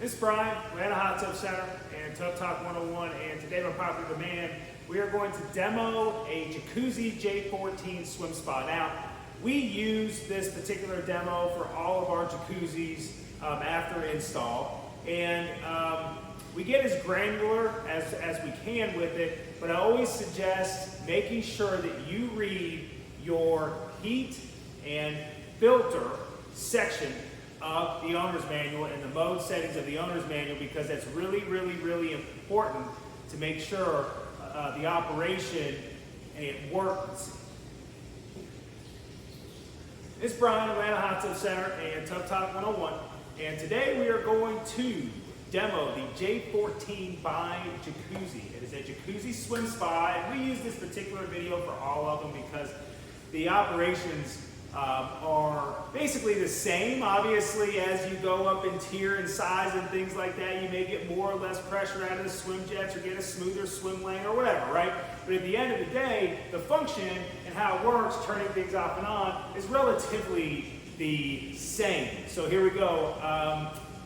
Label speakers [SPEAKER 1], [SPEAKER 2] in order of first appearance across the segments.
[SPEAKER 1] This is Brian. We're at a Hot Tub Center and Tub Talk 101, and today by popular demand, we are going to demo a Jacuzzi J14 Swim Spa. Now, we use this particular demo for all of our jacuzzis after install, and we get as granular as we can with it, but I always suggest making sure that you read your heat and filter section of the owner's manual and the mode settings of the owner's manual, because that's really important to make sure the operation and it works. It's Brian, Atlanta Hot Tub Center and Tub Talk 101, and today we are going to demo the J14 by Jacuzzi. It is a Jacuzzi Swim Spa, and we use this particular video for all of them because the operations are basically the same. Obviously, as you go up in tier and size and things like that, you may get more or less pressure out of the swim jets or get a smoother swim lane or whatever, right? But at the end of the day, the function and how it works, turning things off and on, is relatively the same. So here we go.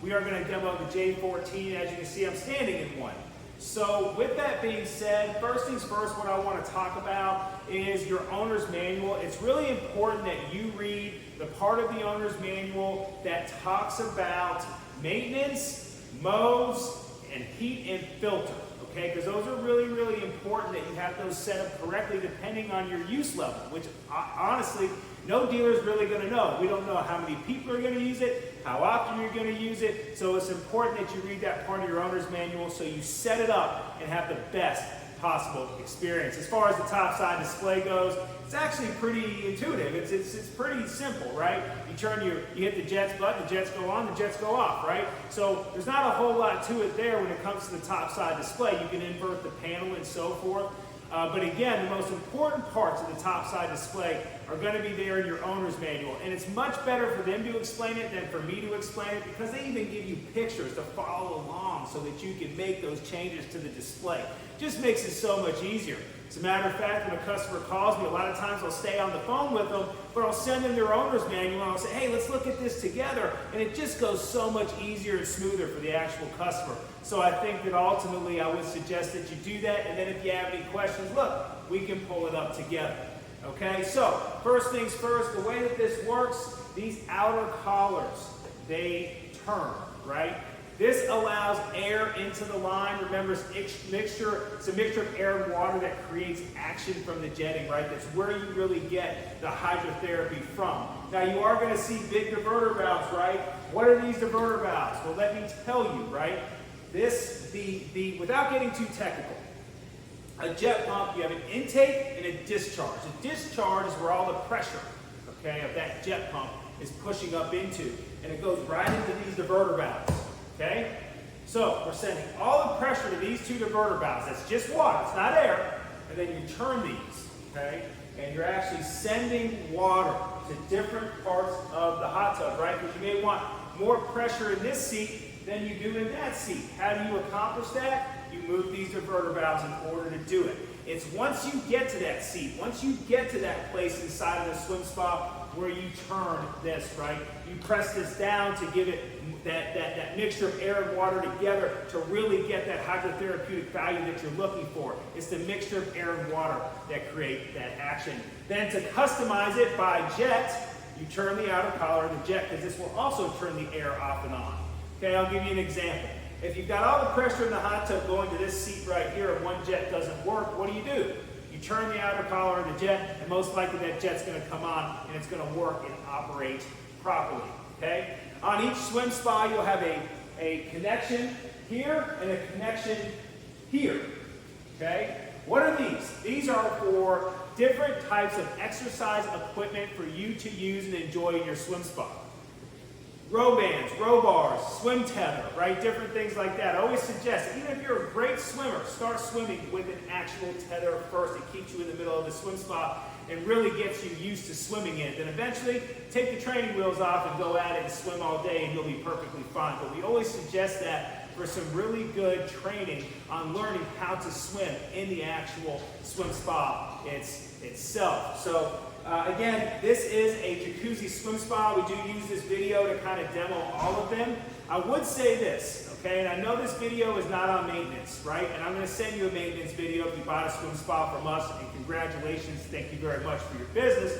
[SPEAKER 1] We are going to demo the J14. As you can see, I'm standing in one. So with that being said, first things first, what I want to talk about is your owner's manual. It's really important that you read the part of the owner's manual that talks about maintenance, modes, and heat and filter, okay? Because those are really important that you have those set up correctly depending on your use level, which honestly, no dealer is really going to know. We don't know how many people are going to use it, how often you're going to use it, so it's important that you read that part of your owner's manual so you set it up and have the best possible experience. As far as the top side display goes, it's actually pretty intuitive. It's pretty simple, right? You hit the jets button, the jets go on, the jets go off, right? So there's not a whole lot to it there when it comes to the top side display. You can invert the panel and so forth. But again, the most important parts of the top side display are going to be there in your owner's manual. And it's much better for them to explain it than for me to explain it, because they even give you pictures to follow along so that you can make those changes to the display. Just makes it so much easier. As a matter of fact, when a customer calls me, a lot of times I'll stay on the phone with them, but I'll send them their owner's manual and I'll say, hey, let's look at this together. And it just goes so much easier and smoother for the actual customer. So I think that ultimately I would suggest that you do that. And then if you have any questions, look, we can pull it up together. Okay, so first things first, the way that this works, these outer collars, they turn, right? This allows air into the line. Remember, it's a mixture of air and water that creates action from the jetting, right? That's where you really get the hydrotherapy from. Now, you are going to see big diverter valves, right? What are these diverter valves? Well, let me tell you, right? Without getting too technical, a jet pump, you have an intake and a discharge. A discharge is where all the pressure, okay, of that jet pump is pushing up into, and it goes right into these diverter valves. Okay, so we're sending all the pressure to these two diverter valves. That's just water, it's not air. And then you turn these, okay, and you're actually sending water to different parts of the hot tub, right? Because you may want more pressure in this seat than you do in that seat. How do you accomplish that? You move these diverter valves in order to do it. It's once you get to that seat, once you get to that place inside of the swim spa where you turn this, right? You press this down to give it that mixture of air and water together to really get that hydrotherapeutic value that you're looking for. It's the mixture of air and water that create that action. Then to customize it by jet, you turn the outer collar of the jet, because this will also turn the air off and on. Okay, I'll give you an example. If you've got all the pressure in the hot tub going to this seat right here and one jet doesn't work, what do? You turn the outer collar of the jet, and most likely that jet's going to come on and it's going to work and operate properly. Okay? On each swim spa, you'll have a connection here and a connection here. Okay? What are these? These are for different types of exercise equipment for you to use and enjoy in your swim spa. Row bands, row bars, swim tether, right? Different things like that. I always suggest, even if you're a great swimmer, start swimming with an actual tether first. It keeps you in the middle of the swim spa and really gets you used to swimming in it. Then eventually, take the training wheels off and go at it and swim all day and you'll be perfectly fine. But we always suggest that for some really good training on learning how to swim in the actual swim spa itself. So Again, this is a Jacuzzi Swim Spa. We do use this video to kind of demo all of them. I would say this, okay, and I know this video is not on maintenance, right? And I'm going to send you a maintenance video if you bought a swim spa from us, and congratulations, thank you very much for your business.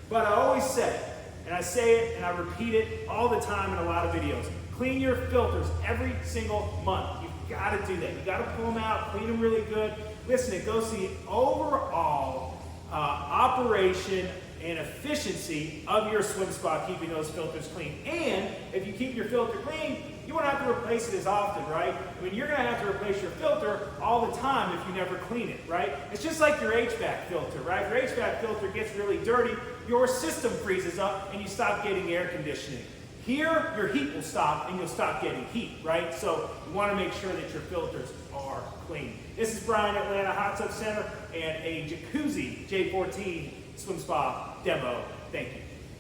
[SPEAKER 1] But I always say, and I say it and I repeat it all the time in a lot of videos, clean your filters every single month. You've got to do that. You've got to pull them out, clean them really good. Listen, it goes to the overall operation and efficiency of your swim spa, keeping those filters clean. And if you keep your filter clean, you won't have to replace it as often, right? I mean, you're going to have to replace your filter all the time if you never clean it, right? It's just like your HVAC filter, right? If your HVAC filter gets really dirty, your system freezes up and you stop getting air conditioning. Here, your heat will stop and you'll stop getting heat, right? So you want to make sure that your filters are clean. This is Brian at Atlanta Hot Tub Center and a Jacuzzi J14 Swim Spa demo. Thank you.